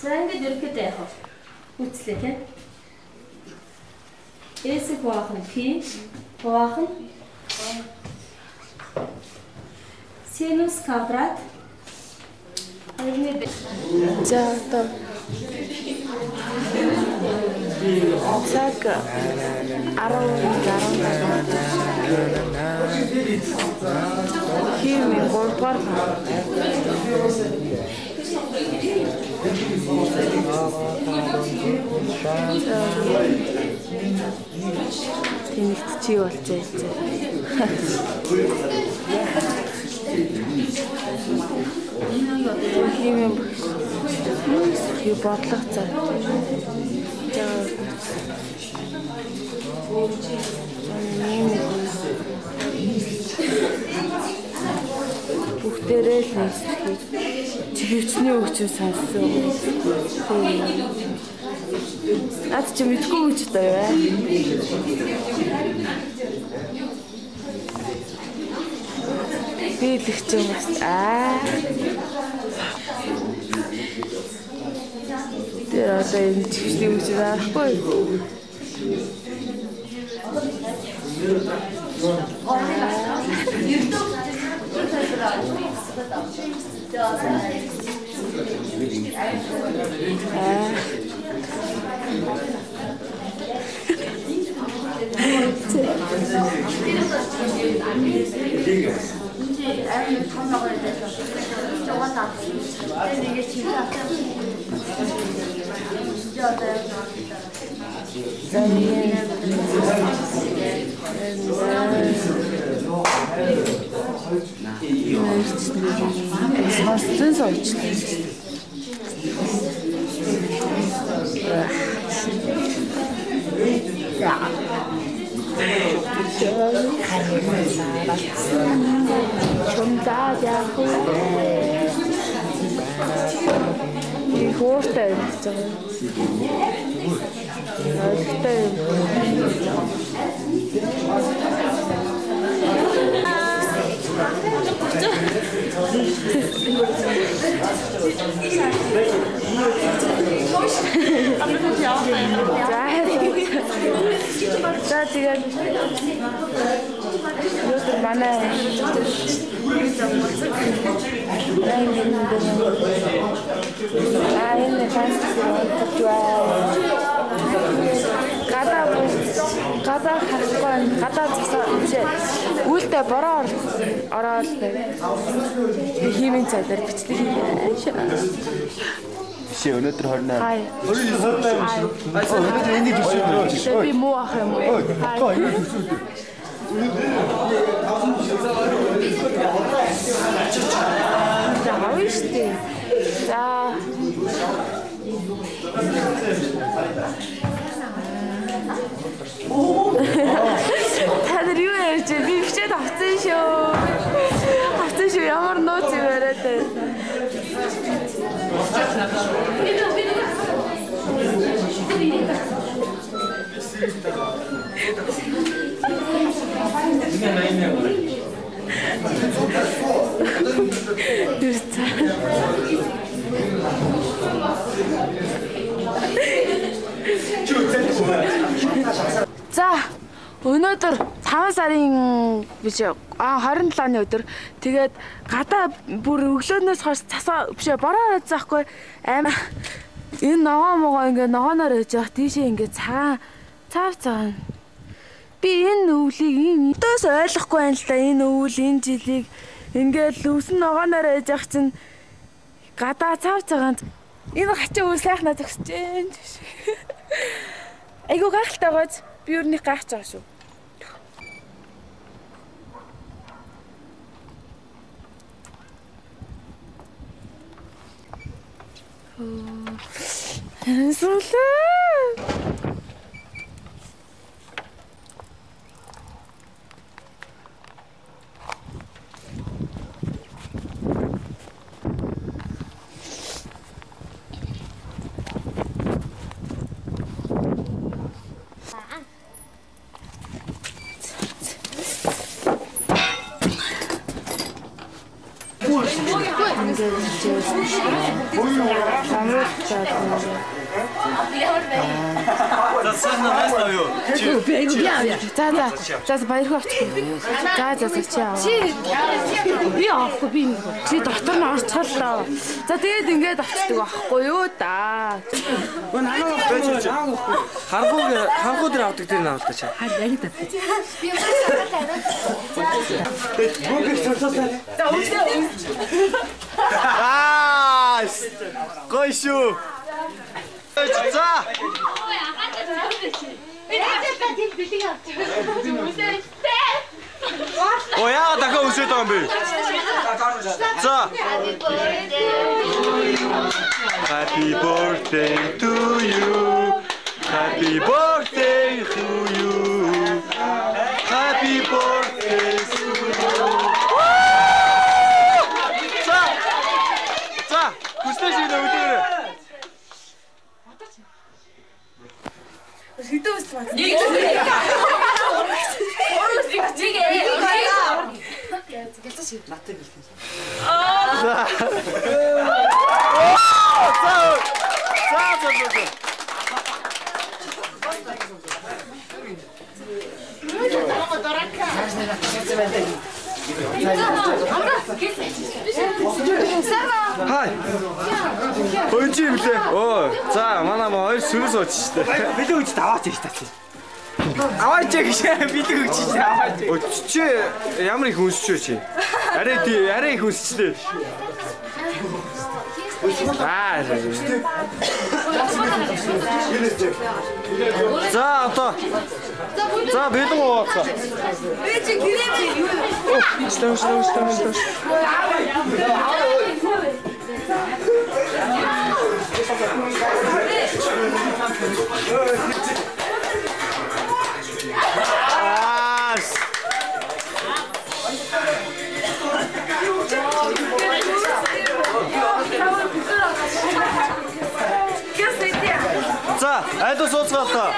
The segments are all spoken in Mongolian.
За ингээд ерөнхийдөө яах вэ? Үцлээ тийм. S-ийг хуваах нь P, хуваах нь синус квадрат. За одоо цаг 10 хими 3-р тэнэгт чи болчихъя. Хими бодлого цаа. Бүгдээрээ л нэгсхийг чивчний өгчөө сонссон. Наад чи мэдгүй юм ч таа яа. Би л их ч юм бас тэр одоо энэ чивчний өгчөө авахгүй. Сонсон суучлаа. Хөөртэй гэж за тэгээд юу манай энэ гадаа харахгүй гадаа засаа бишээ үлдээ бороо ороод химийн цай дээр бичлэг хийлээ. Чи өнөөдөр 28. Өнөөдөр энийг бичсэн. Би муу ах юм уу? За авъя. За та нар юу ярьж би бичээд авсан шүү. Авсан шүү. Ямар нууц юм яриад байна. За өнөөдөр 5 сарын биш 27-ны өдөр тэгээд гадаа бүр өглөөнөөс хойш цасаа биш бороо заахгүй аймаа энэ ногоо ингээ ногооноор ээж явах тийшээ ингээ цаав би энэ өвлийг энэ өдөөс ойлгохгүй байна л да энэ өвөл энэ жилийг ингээл лүсэн ногооноор ээж явах чинь гадаа цаав цагаан энэ хачаа үл сайхнаа зогсож байна. Айгуу гайхалтай гоц би юуны гайхаж байгаа шүү. Самруу За сайн наастаа юу? За баярхан авчих. За чи аваа. Би авахгүй би чи дотор нь орчихлоо. За тэгээд ингээд авчдаг байхгүй юу да. Харгуу дээр авдаг дээр наваад чаа. Яг та. Гой шүү. За. Оо яа дахиад үсээд байгаа юм бэ? За. Happy birthday to you. Happy birthday to you. Happy birthday to you. За. Хүстэй шиг өдөөрэй. Хэдэн үст бат. Нэг. Хай. Өнчи юм лээ. Оо, за манай хоёр сүрс ууч штэ. Бид үуч даваач гэж таа. Аваач гэж бид үуч аваач. Чи ямар их үнсч вэ чи? Арай их үнсчтэй. За одоо. За бид ууцаа. Би чи гэрээ юу? Стам. За, айдуу сууцгаалаа.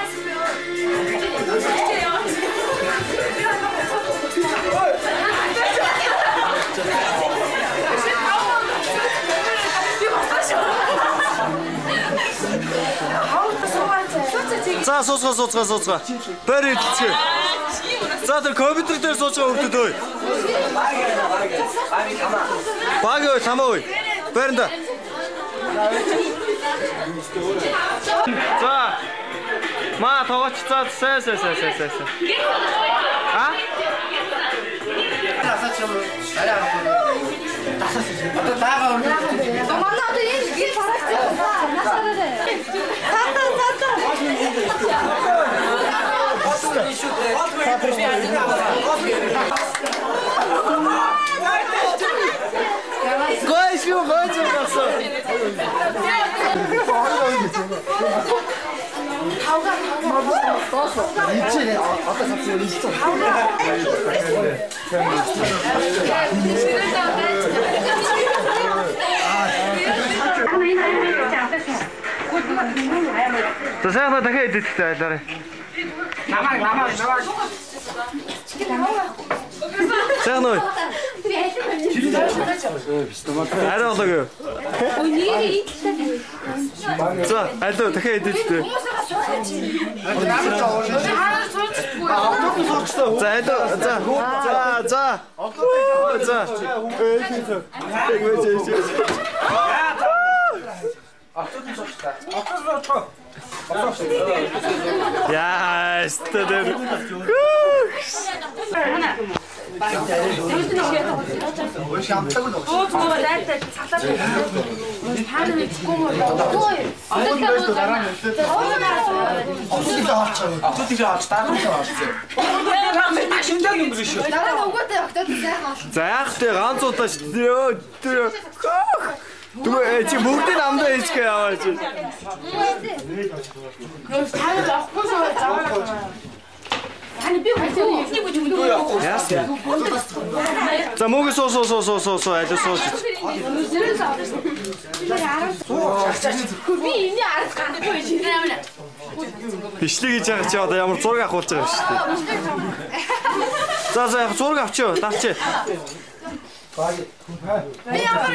За, сууцгаа. Бэрээ идчихээ. За, тэр компьютер дээр сууцгаа хөвдөд ой. Баг ой, тамаа ой. Бэрэнда. За. Маа тогооч цаа сайн. А? Одоо даага өрнө. Манай одоо энэ гэр барагцсан. Насаараа. Гой шүү гасаа. Ичээ одоо савцсан ичээ. За сайхан дахиад идэхтэй айлаарай. Намаа. Сайхан ой. Арай болоо. За, алуу дахиад идэхтэй. За, алуу. За. Яа, стадэр. За яах вэ? Ганц удаа шүү. Түгэ чи бүгдийг намдаа хийчихээ яваа чи. Яасан. За мөнгө суу айлуу сууж. Би энэ ард гандгүй чи. Бичлэг хийж байгаа чи одоо ямар зураг авахулж байгаа юм шүү дээ. За зураг авчаа. Давчаа. Би ямар.